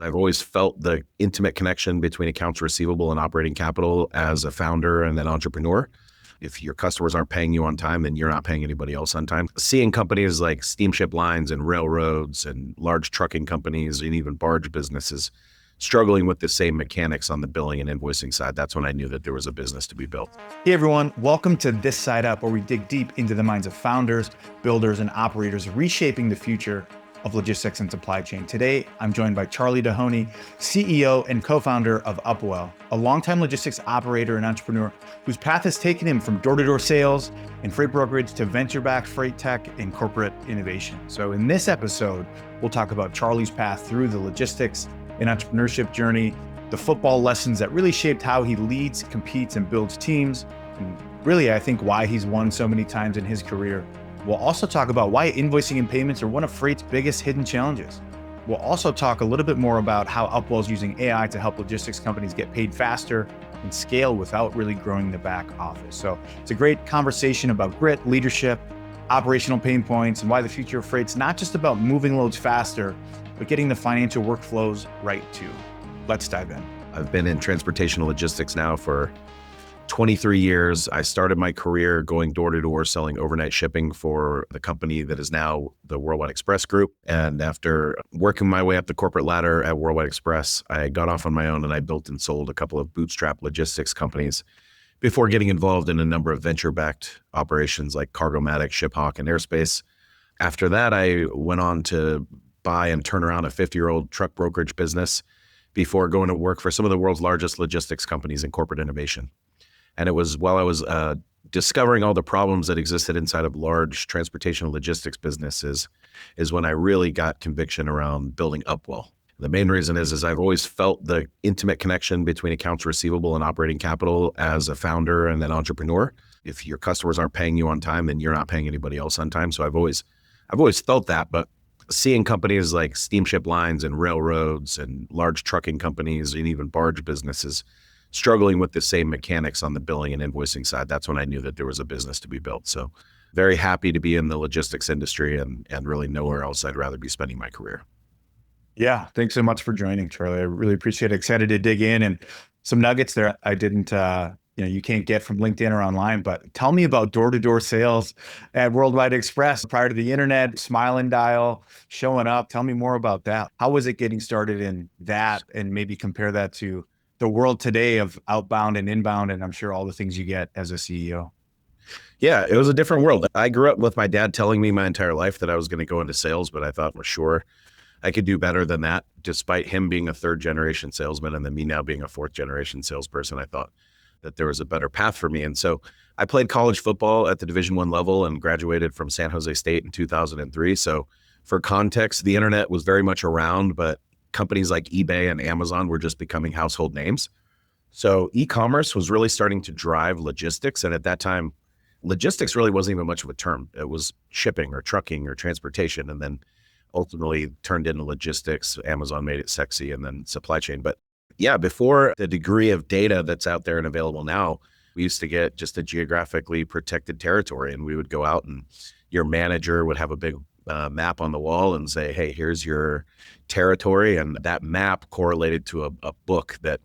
I've always felt the intimate connection between accounts receivable and operating capital as a founder and an entrepreneur. If your customers aren't paying you on time, then you're not paying anybody else on time. Seeing companies like steamship lines and railroads and large trucking companies and even barge businesses struggling with the same mechanics on the billing and invoicing side, that's when I knew that there was a business to be built. Hey everyone, welcome to This Side Up, where we dig deep into the minds of founders, builders, and operators reshaping the future of logistics and supply chain. Today, I'm joined by Charley Dehoney, CEO and co-founder of Upwell, a longtime logistics operator and entrepreneur whose path has taken him from door-to-door sales and freight brokerage to venture-backed freight tech and corporate innovation. So in this episode, we'll talk about Charley's path through the logistics and entrepreneurship journey, the football lessons that really shaped how he leads, competes, and builds teams, and really, I think, why he's won so many times in his career. We'll also talk about why invoicing and payments are one of freight's biggest hidden challenges. We'll also talk a little bit more about how Upwell is using AI to help logistics companies get paid faster and scale without really growing the back office. So it's a great conversation about grit, leadership, operational pain points, and why the future of freight's not just about moving loads faster, but getting the financial workflows right too. Let's dive in. I've been in transportation logistics now for 23 years. I started my career going door to door selling overnight shipping for the company that is now the Worldwide Express Group. And after working my way up the corporate ladder at Worldwide Express, I got off on my own and I built and sold a couple of bootstrap logistics companies before getting involved in a number of venture-backed operations like Cargomatic, ShipHawk, and Airspace. After that, I went on to buy and turn around a 50-year-old truck brokerage business before going to work for some of the world's largest logistics companies in corporate innovation. And it was while I was discovering all the problems that existed inside of large transportation logistics businesses is when I really got conviction around building Upwell. The main reason is I've always felt the intimate connection between accounts receivable and operating capital as a founder and an entrepreneur. If your customers aren't paying you on time, then you're not paying anybody else on time. So I've always felt that, but seeing companies like steamship lines and railroads and large trucking companies and even barge businesses struggling with the same mechanics on the billing and invoicing side, that's when I knew that there was a business to be built. So very happy to be in the logistics industry and really nowhere else I'd rather be spending my career. Yeah, thanks so much for joining, Charley. I really appreciate it. Excited to dig in, and some nuggets there I didn't, you can't get from LinkedIn or online, but tell me about door-to-door sales at Worldwide Express prior to the internet, smile and dial, showing up. Tell me more about that. How was it getting started in that, and maybe compare that to the world today of outbound and inbound, and I'm sure all the things you get as a CEO. Yeah, it was a different world. I grew up with my dad telling me my entire life that I was going to go into sales, but I thought for sure I could do better than that. Despite him being a third generation salesman and then me now being a fourth generation salesperson, I thought that there was a better path for me. And so I played college football at the Division I level and graduated from San Jose State in 2003. So for context, the internet was very much around, but companies like eBay and Amazon were just becoming household names. So e-commerce was really starting to drive logistics. And at that time, logistics really wasn't even much of a term. It was shipping or trucking or transportation, and then ultimately turned into logistics. Amazon made it sexy, and then supply chain. But yeah, before the degree of data that's out there and available now, we used to get just a geographically protected territory, and we would go out and your manager would have a big map on the wall and say, hey, here's your territory. And that map correlated to a book that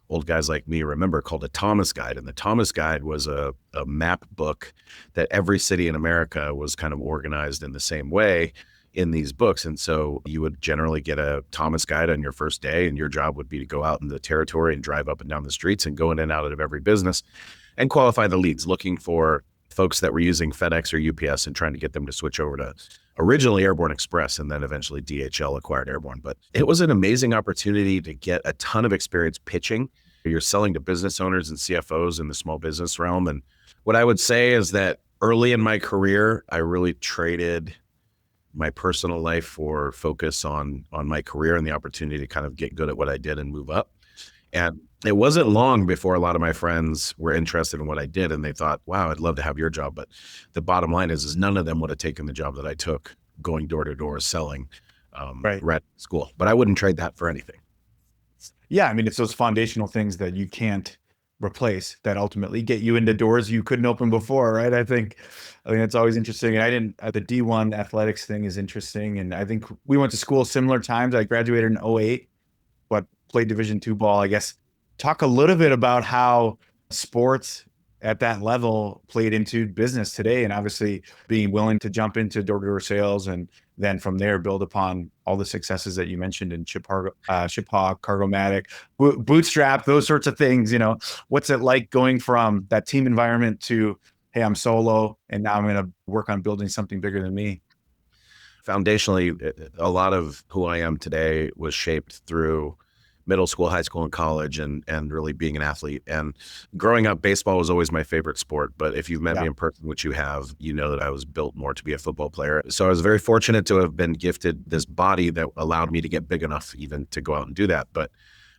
old guys like me remember called a Thomas Guide. And the Thomas Guide was a map book that every city in America was kind of organized in the same way in these books. And so you would generally get a Thomas Guide on your first day, and your job would be to go out in the territory and drive up and down the streets and go in and out of every business and qualify the leads, looking for folks that were using FedEx or UPS and trying to get them to switch over to originally Airborne Express, and then eventually DHL acquired Airborne. But it was an amazing opportunity to get a ton of experience pitching. You're selling to business owners and CFOs in the small business realm. And what I would say is that early in my career, I really traded my personal life for focus on my career and the opportunity to kind of get good at what I did and move up. And it wasn't long before a lot of my friends were interested in what I did, and they thought, wow, I'd love to have your job. But the bottom line is none of them would have taken the job that I took going door to door selling right at school. But I wouldn't trade that for anything. Yeah, I mean, it's those foundational things that you can't replace that ultimately get you into doors you couldn't open before, right? I think it's always interesting. And the D1 athletics thing is interesting. And I think we went to school similar times. I graduated in 08. played Division II ball, I guess. Talk a little bit about how sports at that level played into business today, and obviously being willing to jump into door-to-door sales, and then from there build upon all the successes that you mentioned in ShipHawk, Cargomatic, Bootstrap, those sorts of things. What's it like going from that team environment to, hey, I'm solo, and now I'm going to work on building something bigger than me? Foundationally, a lot of who I am today was shaped through middle school, high school, and college, and really being an athlete. And growing up, baseball was always my favorite sport. But if you've met me in person, which you have, you know that I was built more to be a football player. So I was very fortunate to have been gifted this body that allowed me to get big enough even to go out and do that. But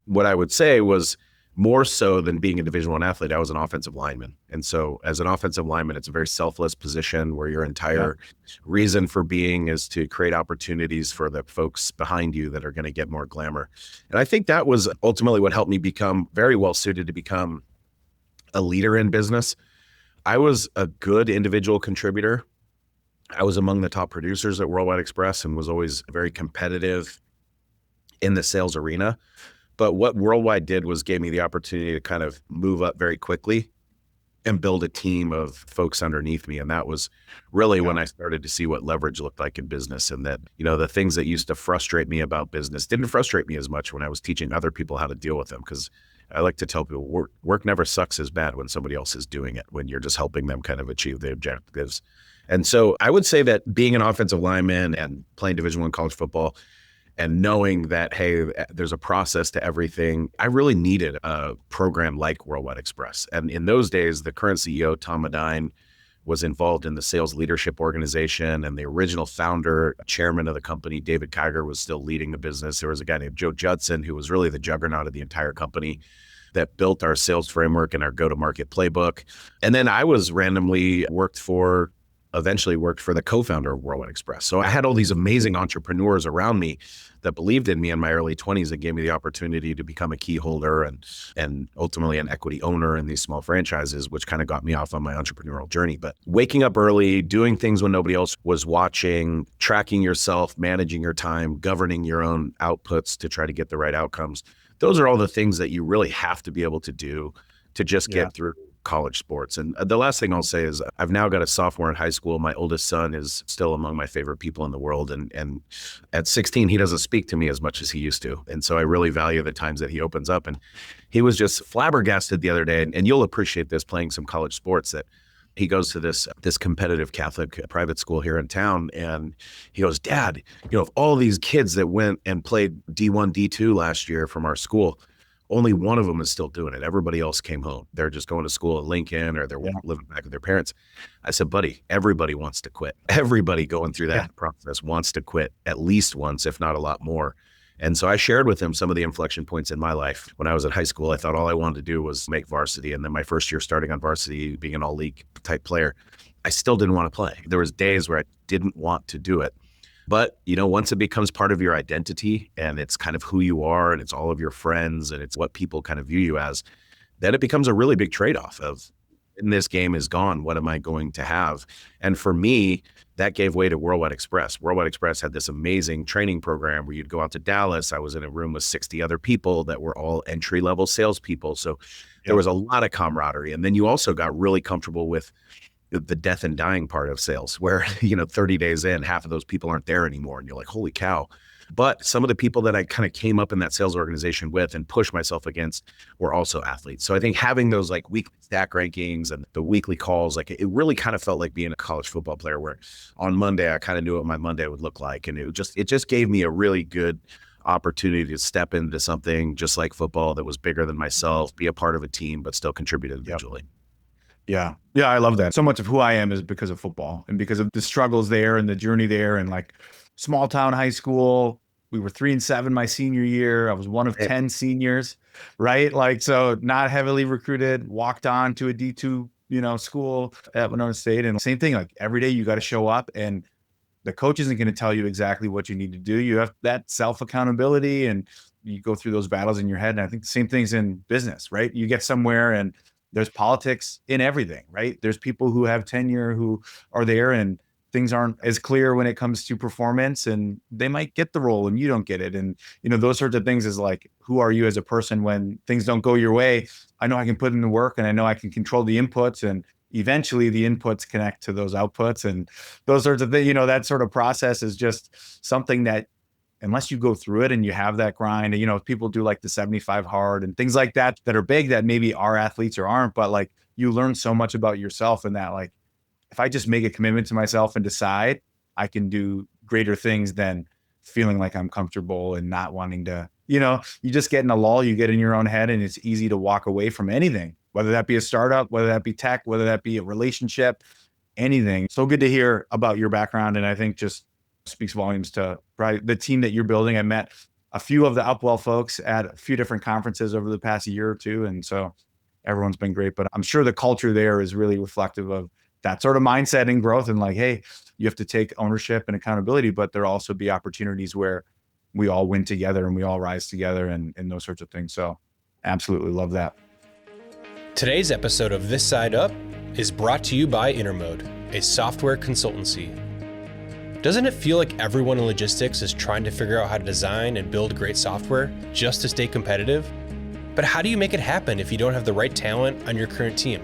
what I would say was, more so than being a Division I athlete, I was an offensive lineman. And so as an offensive lineman, it's a very selfless position where your entire reason for being is to create opportunities for the folks behind you that are going to get more glamour. And I think that was ultimately what helped me become very well suited to become a leader in business. I was a good individual contributor. I was among the top producers at Worldwide Express and was always very competitive in the sales arena. But what Worldwide did was gave me the opportunity to kind of move up very quickly and build a team of folks underneath me. And that was really when I started to see what leverage looked like in business, and that, the things that used to frustrate me about business didn't frustrate me as much when I was teaching other people how to deal with them. Because I like to tell people work never sucks as bad when somebody else is doing it, when you're just helping them kind of achieve the objectives. And so I would say that being an offensive lineman and playing Division I college football, and knowing that, hey, there's a process to everything, I really needed a program like Worldwide Express. And in those days, the current CEO, Tom Medine, was involved in the sales leadership organization, and the original founder, chairman of the company, David Kiger, was still leading the business. There was a guy named Joe Judson, who was really the juggernaut of the entire company, that built our sales framework and our go-to-market playbook. And then I was randomly eventually worked for the co-founder of Worldwide Express. So I had all these amazing entrepreneurs around me that believed in me in my early 20s and gave me the opportunity to become a key holder and ultimately an equity owner in these small franchises, which kind of got me off on my entrepreneurial journey. But waking up early, doing things when nobody else was watching, tracking yourself, managing your time, governing your own outputs to try to get the right outcomes, those are all the things that you really have to be able to do to just get through college sports. And the last thing I'll say is I've now got a sophomore in high school. My oldest son is still among my favorite people in the world. And at 16, he doesn't speak to me as much as he used to. And so I really value the times that he opens up. And he was just flabbergasted the other day, and you'll appreciate this playing some college sports, that he goes to this competitive Catholic private school here in town. And he goes, Dad, of all these kids that went and played D1, D2 last year from our school, only one of them is still doing it. Everybody else came home. They're just going to school at Lincoln, or they're living back with their parents. I said, buddy, everybody wants to quit. Everybody going through that process wants to quit at least once, if not a lot more. And so I shared with him some of the inflection points in my life. When I was at high school, I thought all I wanted to do was make varsity. And then my first year starting on varsity, being an all-league type player, I still didn't want to play. There was days where I didn't want to do it. But, once it becomes part of your identity and it's kind of who you are and it's all of your friends and it's what people kind of view you as, then it becomes a really big trade-off of, when this game is gone, what am I going to have? And for me, that gave way to Worldwide Express. Worldwide Express had this amazing training program where you'd go out to Dallas. I was in a room with 60 other people that were all entry-level salespeople. So there was a lot of camaraderie. And then you also got really comfortable with the death and dying part of sales, where, 30 days in, half of those people aren't there anymore. And you're like, holy cow. But some of the people that I kind of came up in that sales organization with and pushed myself against were also athletes. So I think having those like weekly stack rankings and the weekly calls, like it really kind of felt like being a college football player, where on Monday, I kind of knew what my Monday would look like. And it just gave me a really good opportunity to step into something just like football that was bigger than myself, be a part of a team, but still contribute individually. Yeah. Yeah. I love that. So much of who I am is because of football and because of the struggles there and the journey there, and like small town high school. We were 3-7 my senior year. I was one of 10 seniors, right? Like, so not heavily recruited, walked on to a D2, school at Winona State. And same thing, like every day you got to show up, and the coach isn't going to tell you exactly what you need to do. You have that self-accountability, and you go through those battles in your head. And I think the same thing's in business, right? You get somewhere and there's politics in everything, right? There's people who have tenure who are there, and things aren't as clear when it comes to performance, and they might get the role and you don't get it. And, those sorts of things is like, who are you as a person when things don't go your way? I know I can put in the work and I know I can control the inputs, and eventually the inputs connect to those outputs and those sorts of things. That sort of process is just something that, unless you go through it and you have that grind, and, people do like the 75 hard and things like that are big, that maybe are athletes or aren't, but like you learn so much about yourself in that, like, if I just make a commitment to myself and decide, I can do greater things than feeling like I'm comfortable and not wanting to, you just get in a lull, you get in your own head, and it's easy to walk away from anything, whether that be a startup, whether that be tech, whether that be a relationship, anything. So good to hear about your background. And I think just speaks volumes to probably the team that you're building. I met a few of the Upwell folks at a few different conferences over the past year or two. And so everyone's been great, but I'm sure the culture there is really reflective of that sort of mindset and growth. And like, hey, you have to take ownership and accountability, but there also be opportunities where we all win together and we all rise together and those sorts of things. So absolutely love that. Today's episode of This Side Up is brought to you by Intermode, a software consultancy. Doesn't it feel like everyone in logistics is trying to figure out how to design and build great software just to stay competitive? But how do you make it happen if you don't have the right talent on your current team?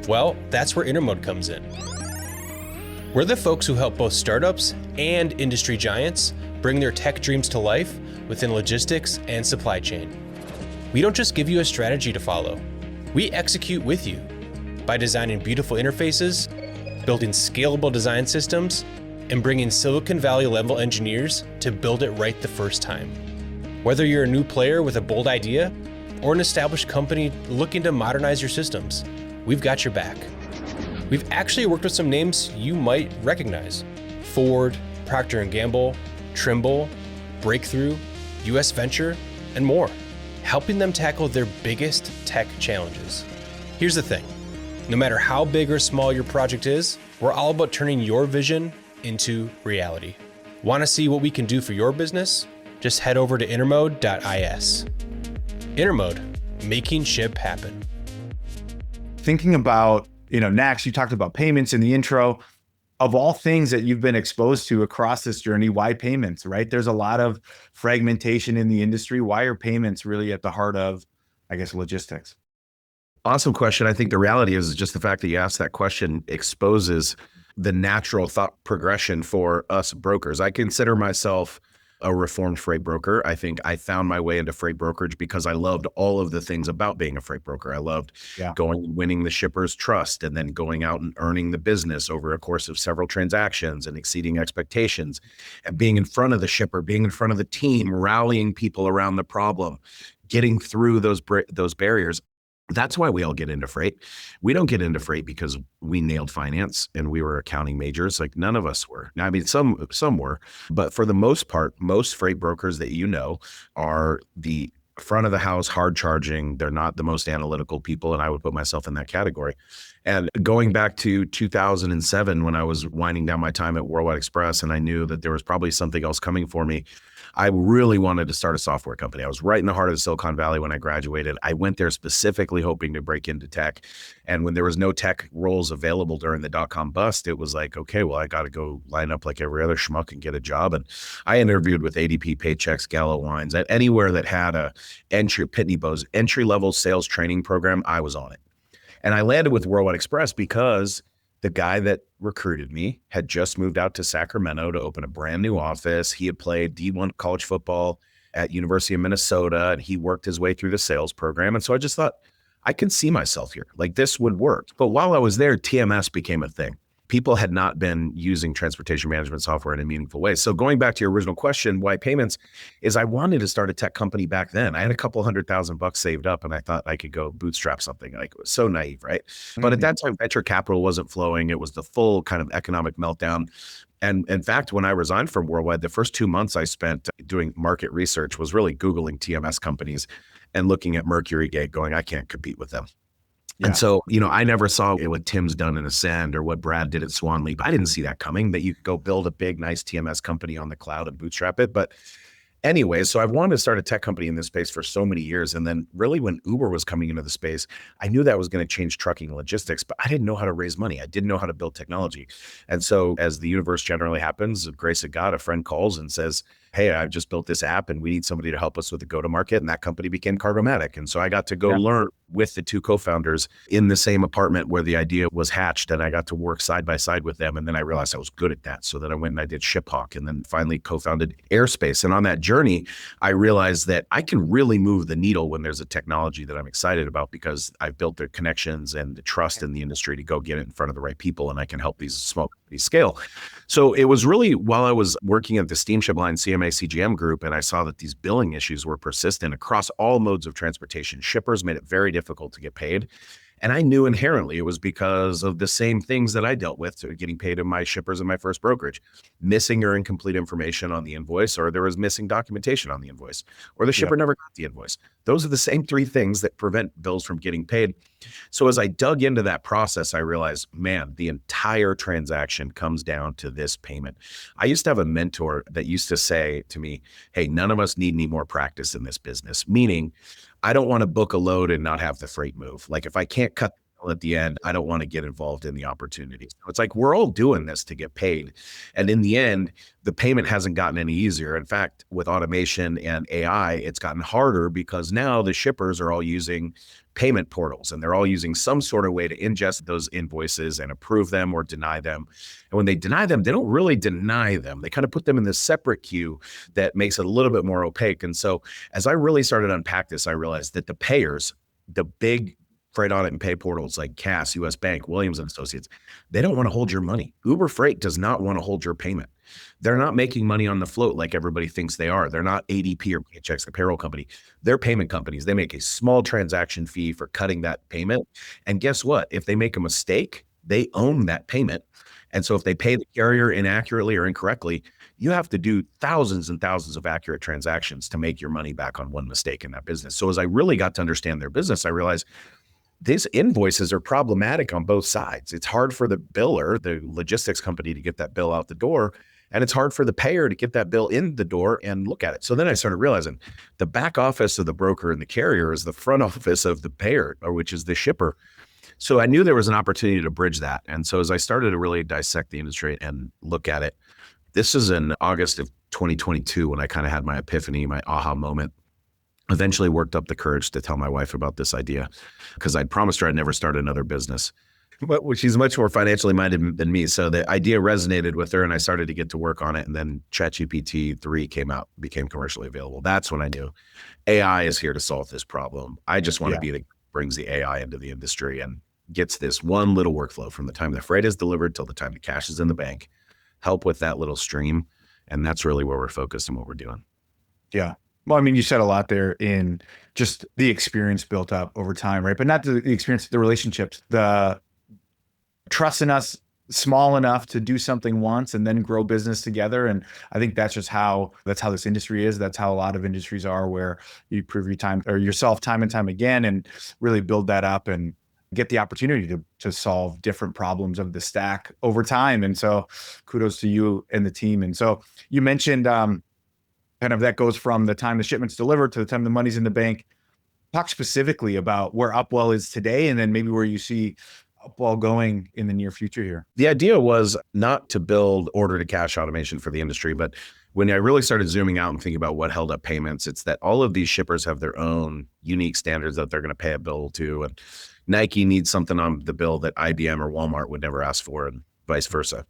Well, that's where Intermode comes in. We're the folks who help both startups and industry giants bring their tech dreams to life within logistics and supply chain. We don't just give you a strategy to follow. We execute with you by designing beautiful interfaces, building scalable design systems, and bringing Silicon Valley level engineers to build it right the first time. Whether you're a new player with a bold idea or an established company looking to modernize your systems, we've got your back. We've actually worked with some names you might recognize: Ford, Procter & Gamble, Trimble, Breakthrough, US Venture, and more, helping them tackle their biggest tech challenges. Here's the thing, no matter how big or small your project is, we're all about turning your vision into reality. Want to see what we can do for your business? Just head over to intermode.is. Intermode, making ship happen. Thinking about, next, you talked about payments in the intro. Of all things that you've been exposed to across this journey, why payments, right? There's a lot of fragmentation in the industry. Why are payments really at the heart of, I guess, logistics? Awesome question. I think the reality is just the fact that you asked that question exposes the natural thought progression for us brokers. I consider myself a reformed freight broker. I think I found my way into freight brokerage because I loved all of the things about being a freight broker. I loved going and winning the shipper's trust, and then going out and earning the business over a course of several transactions and exceeding expectations, and being in front of the shipper, being in front of the team, rallying people around the problem, getting through those barriers. That's why we all get into freight. We don't get into freight because we nailed finance and we were accounting majors. Like, none of us were. Now, I mean, some were, but for the most part, most freight brokers that are the front of the house, hard charging. They're not the most analytical people, and I would put myself in that category. And going back to 2007, when I was winding down my time at Worldwide Express, and I knew that there was probably something else coming for me, I really wanted to start a software company. I was right in the heart of the Silicon Valley when I graduated. I went there specifically hoping to break into tech. And when there was no tech roles available during the dot-com bust, it was like, okay, well, I got to go line up like every other schmuck and get a job. And I interviewed with ADP, Paychex, Gallo Wines, at anywhere that had a Pitney Bowes entry-level sales training program. I was on it. And I landed with Worldwide Express because the guy that recruited me had just moved out to Sacramento to open a brand new office. He had played D1 college football at University of Minnesota, and he worked his way through the sales program. And so I just thought, I can see myself here. Like, this would work. But while I was there, TMS became a thing. People had not been using transportation management software in a meaningful way. So going back to your original question, why payments, is I wanted to start a tech company back then. I had a couple $100,000 saved up, and I thought I could go bootstrap something. Like, it was so naive, right? Mm-hmm. But at that time, venture capital wasn't flowing. It was the full kind of economic meltdown. And in fact, when I resigned from Worldwide, the first 2 months I spent doing market research was really Googling TMS companies and looking at Mercury Gate going, I can't compete with them. Yeah. And so, I never saw what Tim's done in Ascend or what Brad did at Swan Leap. I didn't see that coming, that you could go build a big, nice TMS company on the cloud and bootstrap it. But Anyway, so I've wanted to start a tech company in this space for so many years. And then really when Uber was coming into the space, I knew that was going to change trucking and logistics, but I didn't know how to raise money. I didn't know how to build technology. And so as the universe generally happens, the grace of God, a friend calls and says, hey, I've just built this app and we need somebody to help us with the go-to-market. And that company became Cargomatic. And so I got to go learn with the two co-founders in the same apartment where the idea was hatched. And I got to work side by side with them. And then I realized I was good at that. So then I went and I did ShipHawk and then finally co-founded Airspace. And on that journey, I realized that I can really move the needle when there's a technology that I'm excited about because I've built the connections and the trust in the industry to go get it in front of the right people. And I can help these small companies scale. So it was really while I was working at the steamship line CMA CGM group, and I saw that these billing issues were persistent across all modes of transportation. Shippers made it very difficult to get paid. And I knew inherently it was because of the same things that I dealt with to getting paid in my shippers in my first brokerage, missing or incomplete information on the invoice, or there was missing documentation on the invoice, or the shipper never got the invoice. Those are the same three things that prevent bills from getting paid. So as I dug into that process, I realized, man, the entire transaction comes down to this payment. I used to have a mentor that used to say to me, hey, none of us need any more practice in this business, meaning I don't want to book a load and not have the freight move. Like if I can't cut the bill at the end, I don't want to get involved in the opportunity. So it's like we're all doing this to get paid. And in the end, the payment hasn't gotten any easier. In fact, with automation and AI, it's gotten harder because now the shippers are all using payment portals and they're all using some sort of way to ingest those invoices and approve them or deny them. And when they deny them, they don't really deny them. They kind of put them in this separate queue that makes it a little bit more opaque. And so as I really started to unpack this, I realized that the payers, the big freight audit and pay portals like Cass, US Bank, Williams and Associates, they don't want to hold your money. Uber Freight does not want to hold your payment. They're not making money on the float like everybody thinks they are. They're not ADP or Paychex, the payroll company. They're payment companies. They make a small transaction fee for cutting that payment. And guess what? If they make a mistake, they own that payment. And so if they pay the carrier inaccurately or incorrectly, you have to do thousands and thousands of accurate transactions to make your money back on one mistake in that business. So as I really got to understand their business, I realized these invoices are problematic on both sides. It's hard for the biller, the logistics company, to get that bill out the door. And it's hard for the payer to get that bill in the door and look at it. So then I started realizing the back office of the broker and the carrier is the front office of the payer, or which is the shipper. So I knew there was an opportunity to bridge that. And so as I started to really dissect the industry and look at it, this is in August of 2022 when I kind of had my epiphany, my aha moment. Eventually worked up the courage to tell my wife about this idea because I'd promised her I'd never start another business. But she's much more financially minded than me. So the idea resonated with her and I started to get to work on it. And then ChatGPT 3 came out, became commercially available. That's when I knew AI is here to solve this problem. I just want to be the brings the AI into the industry and gets this one little workflow from the time the freight is delivered till the time the cash is in the bank, help with that little stream. And that's really where we're focused and what we're doing. Yeah. Well, I mean, you said a lot there in just the experience built up over time, right? But not the experience, the relationships, the trust in us small enough to do something once and then grow business together. And I think that's just that's how this industry is. That's how a lot of industries are, where you prove yourself time and time again and really build that up and get the opportunity to solve different problems of the stack over time. And so kudos to you and the team. And so you mentioned kind of that goes from the time the shipment's delivered to the time the money's in the bank. Talk specifically about where Upwell is today and then maybe where you see Upwell going in the near future here. The idea was not to build order to cash automation for the industry, but when I really started zooming out and thinking about what held up payments, it's that all of these shippers have their own unique standards that they're going to pay a bill to. And Nike needs something on the bill that IBM or Walmart would never ask for and vice versa.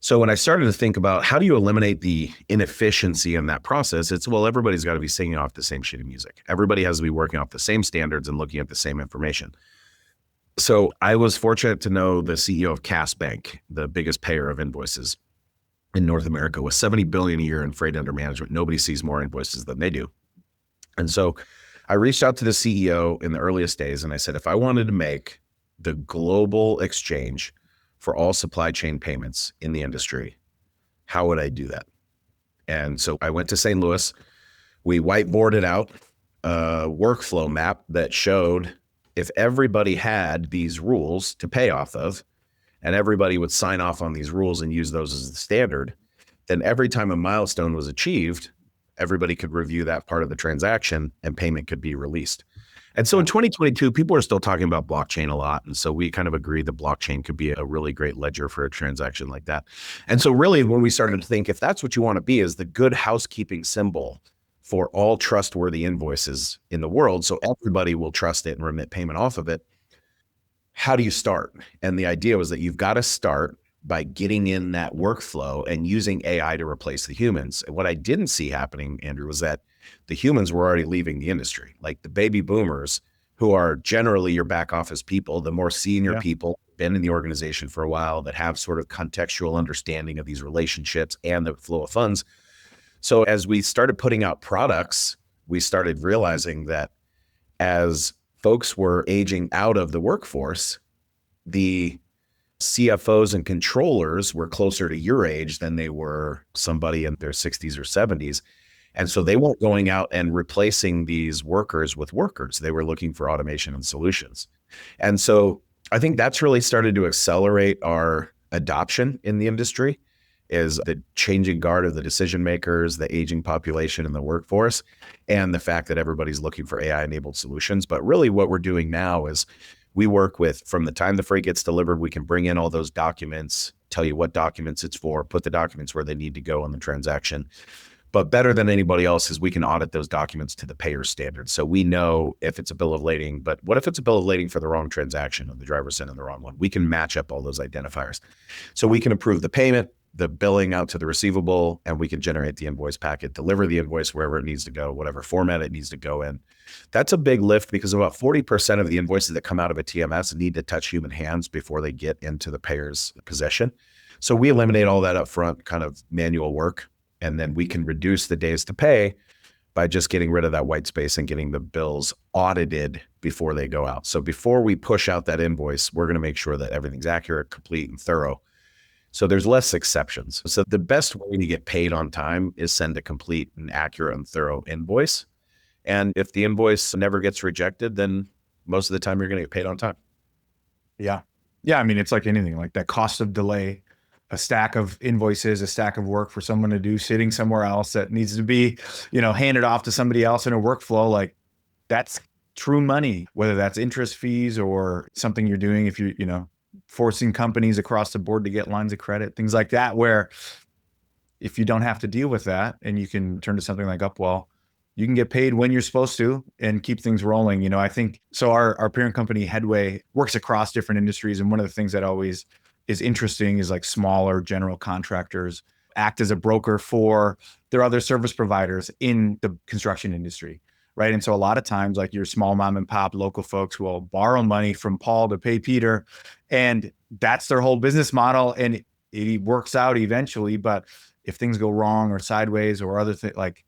So when I started to think about how do you eliminate the inefficiency in that process, it's, well, everybody's got to be singing off the same sheet of music. Everybody has to be working off the same standards and looking at the same information. So I was fortunate to know the CEO of Cass Bank, the biggest payer of invoices in North America, with $70 billion a year in freight under management. Nobody sees more invoices than they do. And so I reached out to the CEO in the earliest days and I said, if I wanted to make the global exchange for all supply chain payments in the industry, how would I do that? And so I went to St. Louis. We whiteboarded out a workflow map that showed if everybody had these rules to pay off of, and everybody would sign off on these rules and use those as the standard, then every time a milestone was achieved, everybody could review that part of the transaction and payment could be released. And so in 2022, people are still talking about blockchain a lot. And so we kind of agreed that blockchain could be a really great ledger for a transaction like that. And so really when we started to think, if that's what you want to be, is the good housekeeping symbol for all trustworthy invoices in the world, so everybody will trust it and remit payment off of it, how do you start? And the idea was that you've got to start by getting in that workflow and using AI to replace the humans. And what I didn't see happening, Andrew, was that the humans were already leaving the industry. Like the baby boomers, who are generally your back office people, the more senior people, been in the organization for a while, that have sort of contextual understanding of these relationships and the flow of funds. So as we started putting out products, we started realizing that as folks were aging out of the workforce, the CFOs and controllers were closer to your age than they were somebody in their 60s or 70s. And so they weren't going out and replacing these workers with workers. They were looking for automation and solutions. And so I think that's really started to accelerate our adoption in the industry, is the changing guard of the decision makers, the aging population in the workforce, and the fact that everybody's looking for AI-enabled solutions. But really what we're doing now is we work with, from the time the freight gets delivered, we can bring in all those documents, tell you what documents it's for, put the documents where they need to go on the transaction. But better than anybody else is we can audit those documents to the payer standards. So we know if it's a bill of lading, but what if it's a bill of lading for the wrong transaction and the driver sent in the wrong one? We can match up all those identifiers. So we can approve the payment, the billing out to the receivable, and we can generate the invoice packet, deliver the invoice wherever it needs to go, whatever format it needs to go in. That's a big lift because about 40% of the invoices that come out of a TMS need to touch human hands before they get into the payer's possession. So we eliminate all that upfront kind of manual work, and then we can reduce the days to pay by just getting rid of that white space and getting the bills audited before they go out. So before we push out that invoice, we're going to make sure that everything's accurate, complete, and thorough. So there's less exceptions. So the best way to get paid on time is send a complete and accurate and thorough invoice. And if the invoice never gets rejected, then most of the time you're going to get paid on time. Yeah. Yeah. I mean, it's like anything, like that cost of delay, a stack of invoices, a stack of work for someone to do sitting somewhere else that needs to be, handed off to somebody else in a workflow. Like that's true money, whether that's interest fees or something you're doing. If you, forcing companies across the board to get lines of credit, things like that, where if you don't have to deal with that and you can turn to something like Upwell, you can get paid when you're supposed to and keep things rolling. I think so. Our parent company Headway works across different industries. And one of the things that always is interesting is like smaller general contractors act as a broker for their other service providers in the construction industry. Right. And so a lot of times, like your small mom and pop local folks will borrow money from Paul to pay Peter, and that's their whole business model. And it works out eventually. But if things go wrong or sideways or other things, like,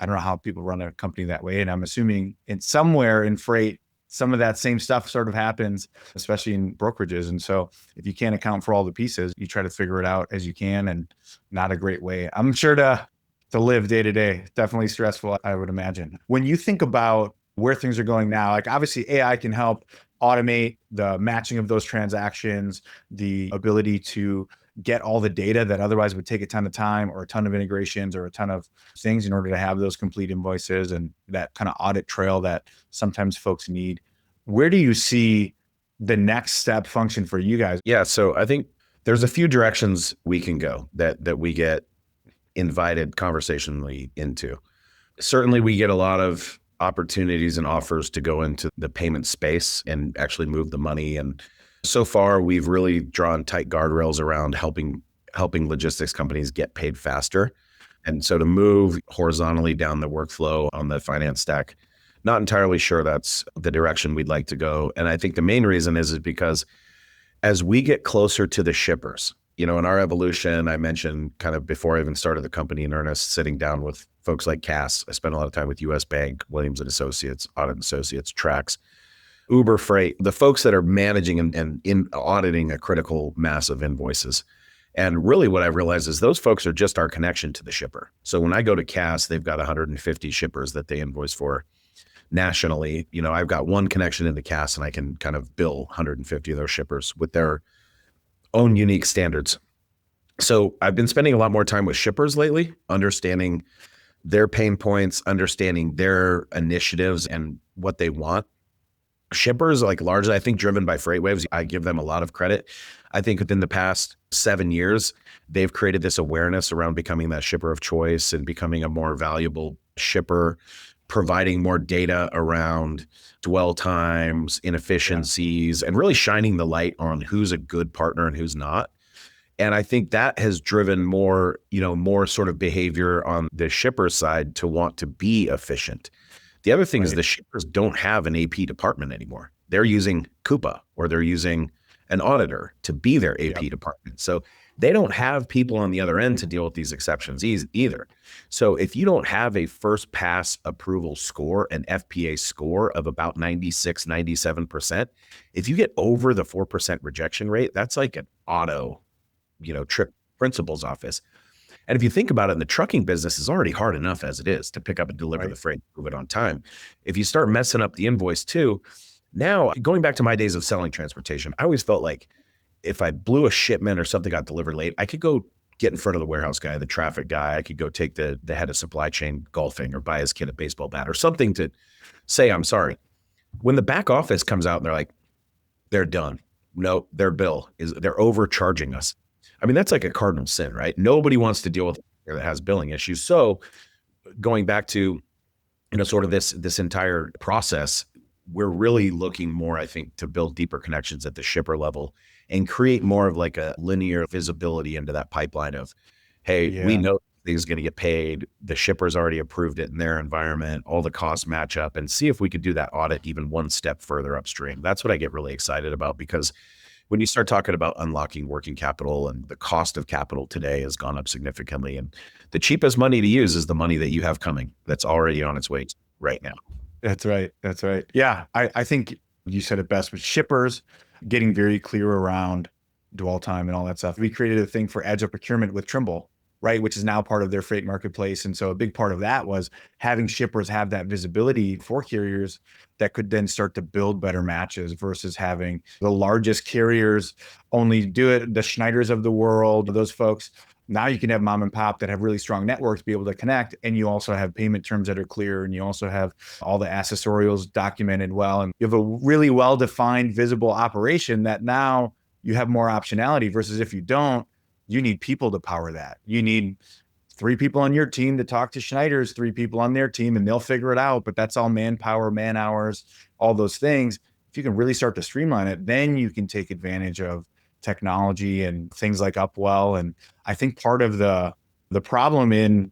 I don't know how people run a company that way. And I'm assuming somewhere in freight, some of that same stuff sort of happens, especially in brokerages. And so if you can't account for all the pieces, you try to figure it out as you can, and not a great way, I'm sure, to live day to day. Definitely stressful, I would imagine. When you think about where things are going now, like obviously AI can help automate the matching of those transactions, the ability to get all the data that otherwise would take a ton of time or a ton of integrations or a ton of things in order to have those complete invoices and that kind of audit trail that sometimes folks need. Where do you see the next step function for you guys? Yeah. So I think there's a few directions we can go that we get invited conversationally into. Certainly we get a lot of opportunities and offers to go into the payment space and actually move the money. And so far we've really drawn tight guardrails around helping logistics companies get paid faster. And so to move horizontally down the workflow on the finance stack, not entirely sure that's the direction we'd like to go. And I think the main reason is because as we get closer to the shippers, in our evolution, I mentioned kind of before I even started the company in earnest, sitting down with folks like Cass. I spent a lot of time with US Bank, Williams & Associates, Audit & Associates, Trax, Uber Freight, the folks that are managing and in auditing a critical mass of invoices. And really what I realized is those folks are just our connection to the shipper. So when I go to Cass, they've got 150 shippers that they invoice for nationally. I've got one connection into Cass and I can kind of bill 150 of those shippers with their own unique standards. So I've been spending a lot more time with shippers lately, understanding their pain points, understanding their initiatives and what they want. Shippers, like largely, I think, driven by freight waves. I give them a lot of credit. I think within the past 7 years, they've created this awareness around becoming that shipper of choice and becoming a more valuable shipper, providing more data around dwell times, inefficiencies, and really shining the light on who's a good partner and who's not. And I think that has driven more, more sort of behavior on the shipper side to want to be efficient. The other thing is the shippers don't have an AP department anymore. They're using Coupa or they're using an auditor to be their AP department. So they don't have people on the other end to deal with these exceptions either. So if you don't have a first pass approval score, an FPA score of about 96, 97%, if you get over the 4% rejection rate, that's like an auto, trip principal's office. And if you think about it, in the trucking business is already hard enough as it is to pick up and deliver the freight, move it on time. If you start messing up the invoice too, now going back to my days of selling transportation, I always felt like if I blew a shipment or something got delivered late, I could go get in front of the warehouse guy, the traffic guy. I could go take the head of supply chain golfing or buy his kid a baseball bat or something to say, I'm sorry. When the back office comes out and they're like, they're done. No, their bill they're overcharging us. I mean, that's like a cardinal sin, right? Nobody wants to deal with that has billing issues. So going back to, sort of this entire process, we're really looking more, I think, to build deeper connections at the shipper level and create more of like a linear visibility into that pipeline of, hey, we know things going to get paid. The shipper's already approved it in their environment. All the costs match up, and see if we could do that audit even one step further upstream. That's what I get really excited about, because when you start talking about unlocking working capital, and the cost of capital today has gone up significantly, and the cheapest money to use is the money that you have coming that's already on its way right now. That's right. That's right. Yeah. I think you said it best with shippers getting very clear around dwell time and all that stuff. We created a thing for agile procurement with Trimble, right? Which is now part of their freight marketplace. And so a big part of that was having shippers have that visibility for carriers that could then start to build better matches versus having the largest carriers only do it, the Schneiders of the world, those folks. Now you can have mom and pop that have really strong networks be able to connect, and you also have payment terms that are clear, and you also have all the accessorials documented well, and you have a really well-defined, visible operation that now you have more optionality versus if you don't, you need people to power that. You need 3 people on your team to talk to Schneider's 3 people on their team, and they'll figure it out, but that's all manpower, man hours, all those things. If you can really start to streamline it, then you can take advantage of technology and things like Upwell. And I think part of the problem in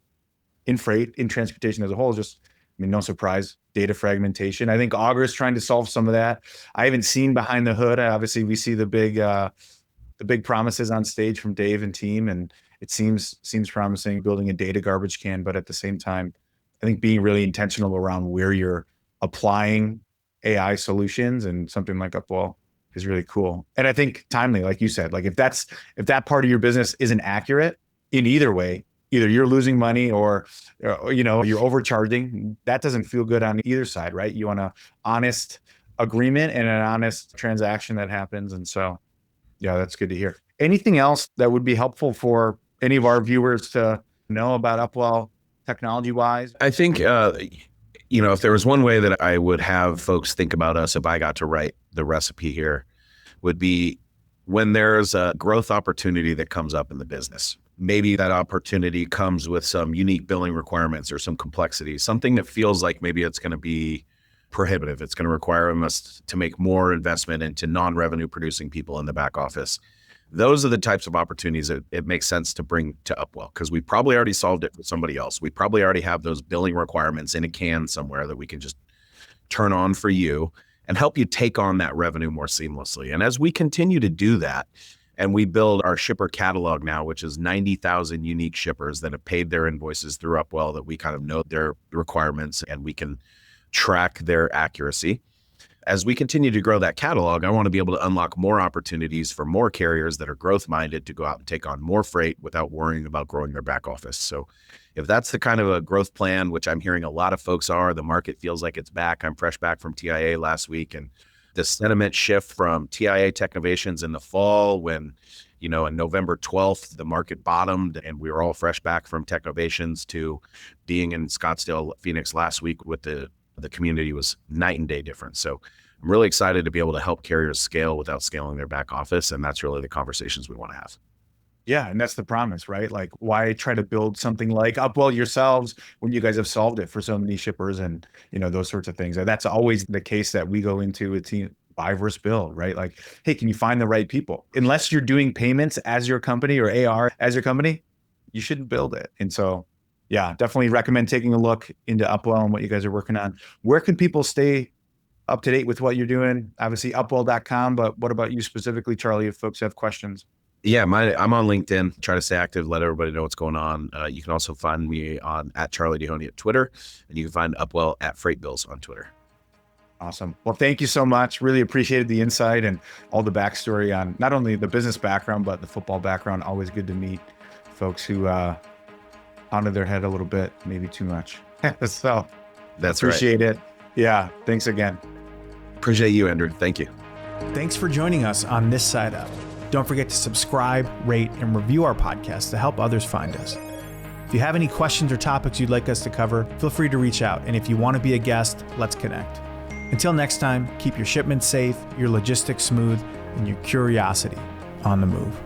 freight, in transportation as a whole is just, no surprise, data fragmentation. I think Augur is trying to solve some of that. I haven't seen behind the hood. Obviously, we see the big promises on stage from Dave and team, and it seems promising, building a data garbage can. But at the same time, I think being really intentional around where you're applying AI solutions, and something like Upwell is really cool. And I think timely, like you said, like if that part of your business isn't accurate in either way, either you're losing money or you're overcharging, that doesn't feel good on either side, right? You want an honest agreement and an honest transaction that happens. And so, yeah, that's good to hear. Anything else that would be helpful for any of our viewers to know about Upwell technology-wise? I think, if there was one way that I would have folks think about us if I got to write the recipe here, would be when there's a growth opportunity that comes up in the business. Maybe that opportunity comes with some unique billing requirements or some complexities, something that feels like maybe it's going to be prohibitive. It's going to require us to make more investment into non-revenue producing people in the back office. Those are the types of opportunities that it makes sense to bring to Upwell, because we probably already solved it for somebody else. We probably already have those billing requirements in a can somewhere that we can just turn on for you and help you take on that revenue more seamlessly. And as we continue to do that, and we build our shipper catalog now, which is 90,000 unique shippers that have paid their invoices through Upwell, that we kind of know their requirements and we can track their accuracy. As we continue to grow that catalog, I want to be able to unlock more opportunities for more carriers that are growth minded to go out and take on more freight without worrying about growing their back office. So if that's the kind of a growth plan, which I'm hearing a lot of folks are, the market feels like it's back. I'm fresh back from TIA last week, and the sentiment shift from TIA Technovations in the fall when, on November 12th, the market bottomed and we were all fresh back from Technovations to being in Scottsdale, Phoenix last week with the community was night and day difference. So I'm really excited to be able to help carriers scale without scaling their back office. And that's really the conversations we want to have. Yeah. And that's the promise, right? Like, why try to build something like Upwell yourselves when you guys have solved it for so many shippers and, those sorts of things. And that's always the case that we go into. It's buy versus build, right? Like, hey, can you find the right people? Unless you're doing payments as your company or AR as your company, you shouldn't build it. And so, yeah, definitely recommend taking a look into Upwell and what you guys are working on. Where can people stay up to date with what you're doing? Obviously, upwell.com, but what about you specifically, Charley, if folks have questions? Yeah, I'm on LinkedIn. Try to stay active, let everybody know what's going on. You can also find me on @Charley Dehoney at Twitter, and you can find Upwell @FreightBills on Twitter. Awesome. Well, thank you so much. Really appreciated the insight and all the backstory on not only the business background, but the football background. Always good to meet folks who pounded their head a little bit, maybe too much. So that's appreciate right. it. Yeah. Thanks again. Appreciate you, Andrew. Thank you. Thanks for joining us on This Side Up. Don't forget to subscribe, rate, and review our podcast to help others find us. If you have any questions or topics you'd like us to cover, feel free to reach out. And if you want to be a guest, let's connect. Until next time, keep your shipments safe, your logistics smooth, and your curiosity on the move.